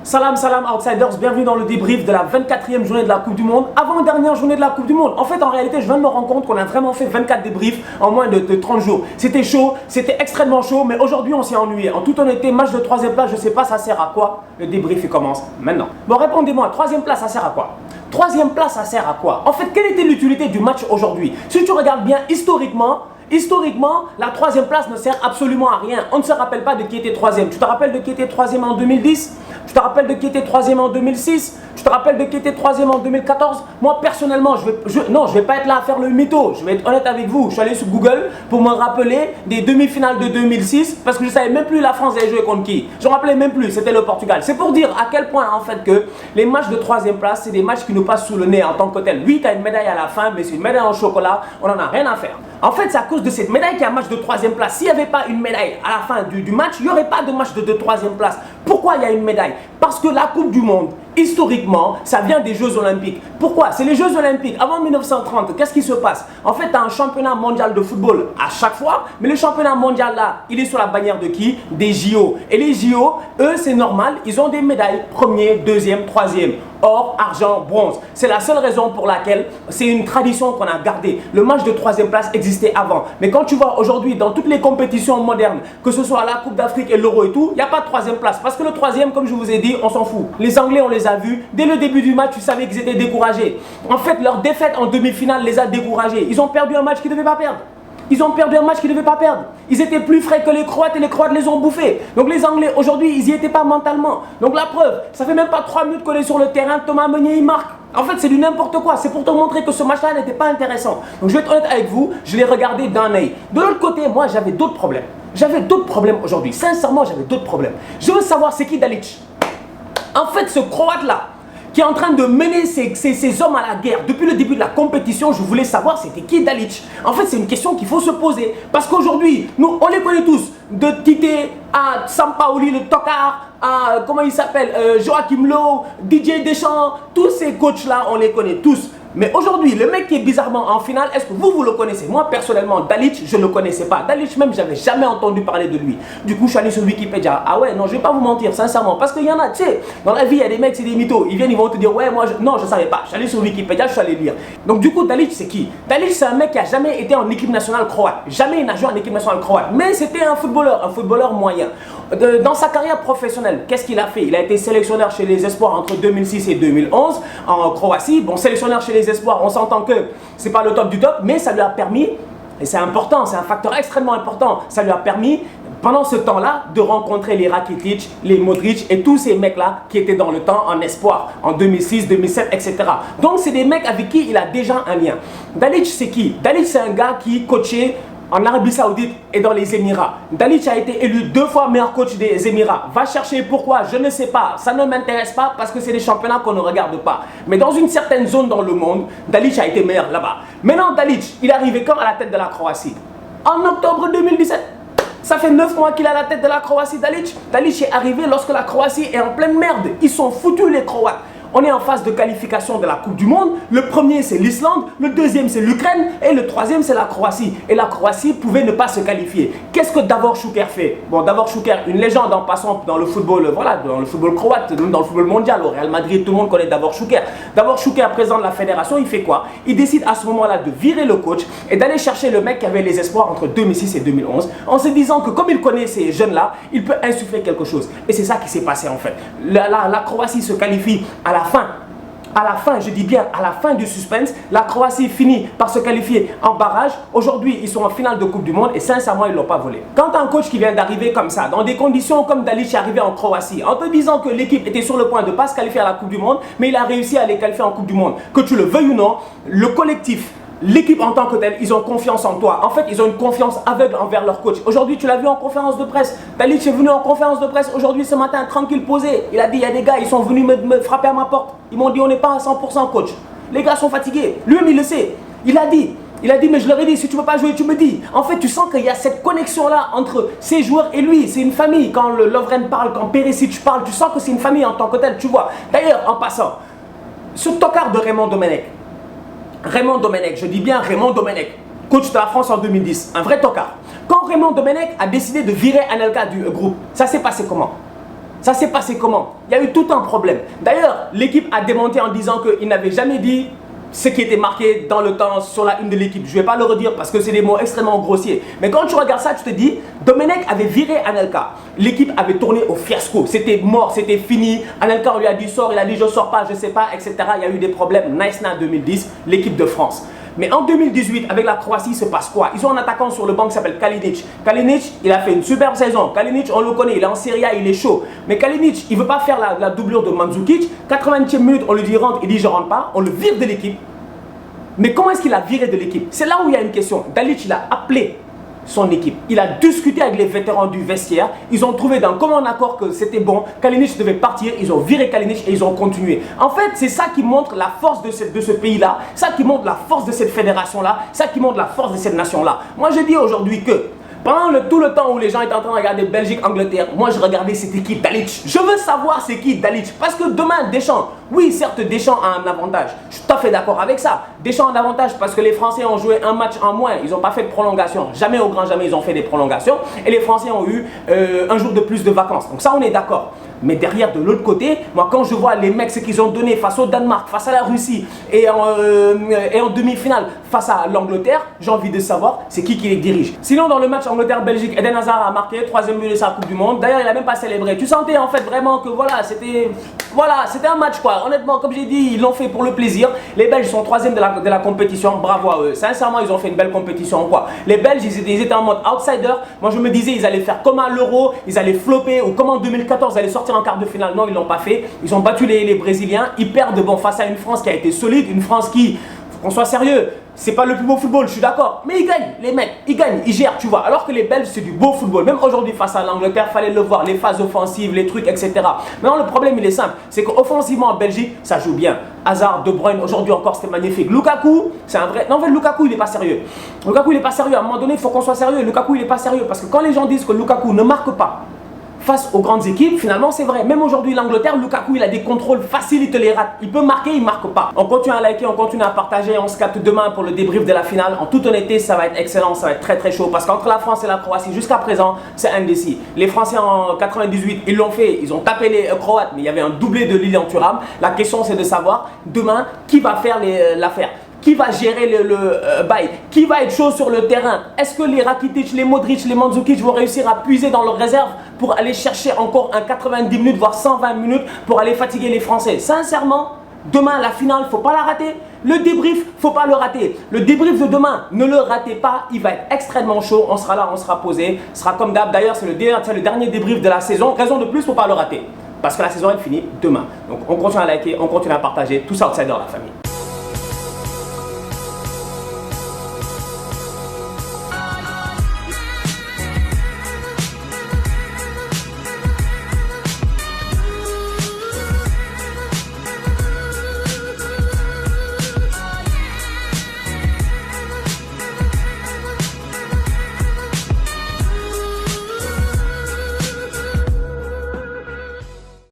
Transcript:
Salam, salam outsiders, bienvenue dans le débrief de la 24e journée de la Coupe du Monde, avant-dernière journée de la Coupe du Monde. En fait, en réalité, je viens de me rendre compte qu'on a vraiment fait 24 débriefs en moins de 30 jours. C'était chaud, c'était extrêmement chaud, mais aujourd'hui on s'est ennuyé. En toute honnêteté, match de 3e place, je sais pas ça sert à quoi. Le débrief il commence maintenant. Bon, répondez-moi, 3e place ça sert à quoi? 3e place ça sert à quoi? En fait, quelle était l'utilité du match aujourd'hui? Si tu regardes bien historiquement, la 3e place ne sert absolument à rien. On ne se rappelle pas de qui était 3e. Tu te rappelles de qui était 3e en 2010? Tu te rappelles de qui était 3e en 2006? Tu te rappelles de qui était 3e en 2014? Moi, personnellement, je vais pas être là à faire le mytho. Je vais être honnête avec vous. Je suis allé sur Google pour me rappeler des demi-finales de 2006 parce que je savais même plus la France allait jouer contre qui. Je ne me rappelais même plus. C'était le Portugal. C'est pour dire à quel point, en fait, que les matchs de 3e place, c'est des matchs qui nous passent sous le nez en tant que tel. Oui, tu as une médaille à la fin, mais c'est une médaille en chocolat. On n'en a rien à faire. En fait, c'est à cause de cette médaille qu'il y a un match de 3e place. S'il n'y avait pas une médaille à la fin du match, il n'y aurait pas de match de 3e place. Pourquoi il y a une médaille? Parce que la Coupe du Monde, historiquement, ça vient des Jeux Olympiques. Pourquoi? C'est les Jeux Olympiques. Avant 1930, qu'est-ce qui se passe? En fait, tu as un championnat mondial de football à chaque fois, mais le championnat mondial là, il est sur la bannière de qui? Des JO. Et les JO, eux, c'est normal, ils ont des médailles, 1er, 2e, 3e. Or, argent, bronze. C'est la seule raison pour laquelle c'est une tradition qu'on a gardée. Le match de 3e place existait avant. Mais quand tu vois aujourd'hui dans toutes les compétitions modernes, que ce soit la Coupe d'Afrique et l'Euro et tout, il n'y a pas de 3e place. Parce que le 3e, comme je vous ai dit, on s'en fout. Les Anglais, on les a vus. Dès le début du match, tu savais qu'ils étaient découragés. En fait, leur défaite en demi-finale les a découragés. Ils ont perdu un match qu'ils ne devaient pas perdre. Ils ont perdu un match qu'ils ne devaient pas perdre. Ils étaient plus frais que les Croates et les Croates les ont bouffés. Donc les Anglais, aujourd'hui, ils n'y étaient pas mentalement. Donc la preuve, ça fait même pas 3 minutes qu'on est sur le terrain, Thomas Meunier, il marque. En fait, c'est du n'importe quoi. C'est pour te montrer que ce match-là n'était pas intéressant. Donc je vais être honnête avec vous, je l'ai regardé d'un œil. De l'autre côté, moi, j'avais d'autres problèmes. J'avais d'autres problèmes aujourd'hui. Sincèrement, j'avais d'autres problèmes. Je veux savoir, c'est qui Dalic? En fait, ce Croate-là, qui est en train de mener ses hommes à la guerre. Depuis le début de la compétition, je voulais savoir c'était qui Dalic. En fait, c'est une question qu'il faut se poser. Parce qu'aujourd'hui, nous, on les connaît tous. De Tite à Sampaoli, le Tokar, à, comment il s'appelle, Joachim Löw, Didier Deschamps. Tous ces coachs-là, on les connaît tous. Mais aujourd'hui, le mec qui est bizarrement en finale, est-ce que vous le connaissez? Moi, personnellement, Dalic, je ne le connaissais pas. Dalic, même, j'avais jamais entendu parler de lui. Du coup, je suis allé sur Wikipédia. Ah ouais, non, je vais pas vous mentir, sincèrement. Parce qu'il y en a, tu sais, dans la vie, il y a des mecs, c'est des mythos. Ils viennent, ils vont te dire, ouais, moi, non, je savais pas. Je suis allé sur Wikipédia, je suis allé lire. Donc, du coup, Dalic, c'est qui? Dalic, c'est un mec qui a jamais été en équipe nationale croate. Jamais il n'a joué en équipe nationale croate. Mais c'était un footballeur moyen. Dans sa carrière professionnelle, qu'est-ce qu'il a fait? Il a été sélectionneur chez les Espoirs entre 2006 et 2011 en Croatie. Bon, sélectionneur chez les Espoirs, on s'entend que c'est pas le top du top, mais ça lui a permis, et c'est important, c'est un facteur extrêmement important, ça lui a permis pendant ce temps-là de rencontrer les Rakitic, les Modric et tous ces mecs-là qui étaient dans le temps en espoir, en 2006, 2007, etc. Donc c'est des mecs avec qui il a déjà un lien. Dalic, c'est qui? Dalic, c'est un gars qui coachait en Arabie Saoudite et dans les Émirats. Dalic a été élu 2 fois meilleur coach des Émirats. Va chercher pourquoi, je ne sais pas. Ça ne m'intéresse pas parce que c'est des championnats qu'on ne regarde pas. Mais dans une certaine zone dans le monde, Dalic a été meilleur là-bas. Maintenant, Dalic, il est arrivé quand à la tête de la Croatie? En octobre 2017. Ça fait 9 mois qu'il est à la tête de la Croatie, Dalic. Dalic est arrivé lorsque la Croatie est en pleine merde. Ils sont foutus les Croates. On est en phase de qualification de la Coupe du Monde. Le premier, c'est l'Islande. Le deuxième, c'est l'Ukraine. Et le troisième, c'est la Croatie. Et la Croatie pouvait ne pas se qualifier. Qu'est-ce que Davor Šuker fait? Bon, Davor Šuker, une légende en passant dans le football, voilà, dans le football croate, même dans le football mondial, au Real Madrid, tout le monde connaît Davor Šuker. Davor Šuker, président de la fédération, il fait quoi? Il décide à ce moment-là de virer le coach et d'aller chercher le mec qui avait les espoirs entre 2006 et 2011, en se disant que comme il connaît ces jeunes-là, il peut insuffler quelque chose. Et c'est ça qui s'est passé en fait. La Croatie se qualifie à la fin, je dis bien à la fin du suspense, la Croatie finit par se qualifier en barrage. Aujourd'hui, ils sont en finale de Coupe du Monde et sincèrement, ils ne l'ont pas volé. Quand un coach qui vient d'arriver comme ça, dans des conditions comme Dalic est arrivé en Croatie, en te disant que l'équipe était sur le point de ne pas se qualifier à la Coupe du Monde, mais il a réussi à les qualifier en Coupe du Monde, que tu le veuilles ou non, le collectif, l'équipe en tant que telle, ils ont confiance en toi. En fait, ils ont une confiance aveugle envers leur coach. Aujourd'hui, tu l'as vu en conférence de presse. Dalic est venu en conférence de presse aujourd'hui, ce matin, tranquille, posé. Il a dit, il y a des gars, ils sont venus me frapper à ma porte. Ils m'ont dit, on n'est pas à 100% coach. Les gars sont fatigués. Lui-même, il le sait. Il a dit, mais je leur ai dit, si tu ne veux pas jouer, tu me dis. En fait, tu sens qu'il y a cette connexion-là entre ces joueurs et lui. C'est une famille. Quand le Lovren parle, quand Perisic parle, tu sens que c'est une famille en tant que telle, tu vois. D'ailleurs, en passant, ce tocard de Raymond Domenech, je dis bien Raymond Domenech, coach de la France en 2010, un vrai tocard. Quand Raymond Domenech a décidé de virer Anelka du groupe, ça s'est passé comment? Ça s'est passé comment? Il y a eu tout un problème. D'ailleurs, l'équipe a démenti en disant qu'il n'avait jamais dit ce qui était marqué dans le temps sur la une de l'équipe. Je ne vais pas le redire parce que c'est des mots extrêmement grossiers. Mais quand tu regardes ça, tu te dis, Domenech avait viré Anelka. L'équipe avait tourné au fiasco. C'était mort, c'était fini. Anelka, on lui a dit sors, il a dit je ne sors pas, je ne sais pas, etc. Il y a eu des problèmes. Nice-na 2010, l'équipe de France. Mais en 2018, avec la Croatie, il se passe quoi? Ils ont un attaquant sur le banc qui s'appelle Kalinic. Kalinic, il a fait une superbe saison. Kalinic, on le connaît, il est en Serie A, il est chaud. Mais Kalinic, il ne veut pas faire la doublure de Mandzukic. 80e minute, on lui dit rentre, il dit je rentre pas. On le vire de l'équipe. Mais comment est-ce qu'il a viré de l'équipe? C'est là où il y a une question. Dalic, il a appelé son équipe. Il a discuté avec les vétérans du vestiaire. Ils ont trouvé d'un commun accord que c'était bon. Kalinic devait partir. Ils ont viré Kalinic et ils ont continué. En fait, c'est ça qui montre la force de ce pays-là. Ça qui montre la force de cette fédération-là. Ça qui montre la force de cette nation-là. Moi, je dis aujourd'hui que pendant tout le temps où les gens étaient en train de regarder Belgique-Angleterre, moi je regardais c'était qui Dalic. Je veux savoir c'est qui Dalic. Parce que demain, Deschamps, oui certes Deschamps a un avantage. Je suis tout à fait d'accord avec ça. Deschamps a un avantage parce que les Français ont joué un match en moins. Ils n'ont pas fait de prolongation. Jamais au grand jamais ils ont fait des prolongations. Et les Français ont eu un jour de plus de vacances. Donc ça on est d'accord. Mais derrière, de l'autre côté, moi quand je vois les mecs ce qu'ils ont donné face au Danemark, face à la Russie et en demi-finale face à l'Angleterre, j'ai envie de savoir c'est qui les dirige. Sinon dans le match Angleterre-Belgique, Eden Hazard a marqué 3e but de sa Coupe du Monde. D'ailleurs il n'a même pas célébré. Tu sentais en fait vraiment que voilà, c'était un match quoi. Honnêtement, comme j'ai dit, ils l'ont fait pour le plaisir. Les Belges sont 3e de la compétition, bravo à eux. Sincèrement, ils ont fait une belle compétition quoi. Les Belges, ils étaient en mode outsider. Moi je me disais, ils allaient faire comme à l'Euro, ils allaient flopper ou comme en 2014, ils allaient sortir en quart de finale. Non, ils l'ont pas fait. Ils ont battu les Brésiliens. Ils perdent face à une France qui a été solide, une France qui, qu'on soit sérieux, c'est pas le plus beau football, je suis d'accord. Mais ils gagnent, les mecs, ils gagnent, ils gèrent, tu vois. Alors que les Belges, c'est du beau football. Même aujourd'hui, face à l'Angleterre, fallait le voir, les phases offensives, les trucs, etc. Maintenant, le problème, il est simple. C'est qu'offensivement, en Belgique, ça joue bien. Hazard, De Bruyne, aujourd'hui encore, c'était magnifique. Lukaku, c'est un vrai... Non, en fait, Lukaku, il est pas sérieux. Lukaku, il est pas sérieux. À un moment donné, il faut qu'on soit sérieux. Lukaku, il est pas sérieux. Parce que quand les gens disent que Lukaku ne marque pas face aux grandes équipes, finalement c'est vrai. Même aujourd'hui l'Angleterre, Lukaku il a des contrôles faciles, il te les rate. Il peut marquer, il marque pas. On continue à liker, on continue à partager, on se capte demain pour le débrief de la finale. En toute honnêteté, ça va être excellent, ça va être très très chaud. Parce qu'entre la France et la Croatie, jusqu'à présent, c'est indécis. Les Français en 98, ils l'ont fait, ils ont tapé les Croates, mais il y avait un doublé de Lilian Thuram. La question c'est de savoir demain qui va faire l'affaire. Qui va gérer le bail? Qui va être chaud sur le terrain? Est-ce que les Rakitic, les Modric, les Mandzukic vont réussir à puiser dans leurs réserves pour aller chercher encore un 90 minutes, voire 120 minutes pour aller fatiguer les Français? Sincèrement, demain, la finale, faut pas la rater. Le débrief, faut pas le rater. Le débrief de demain, ne le ratez pas. Il va être extrêmement chaud. On sera là, on sera posé. Ce sera comme d'hab. D'ailleurs, c'est le dernier débrief de la saison. Raison de plus, faut pas le rater. Parce que la saison, elle finit demain. Donc, on continue à liker, on continue à partager. Tout ça, outsider la famille.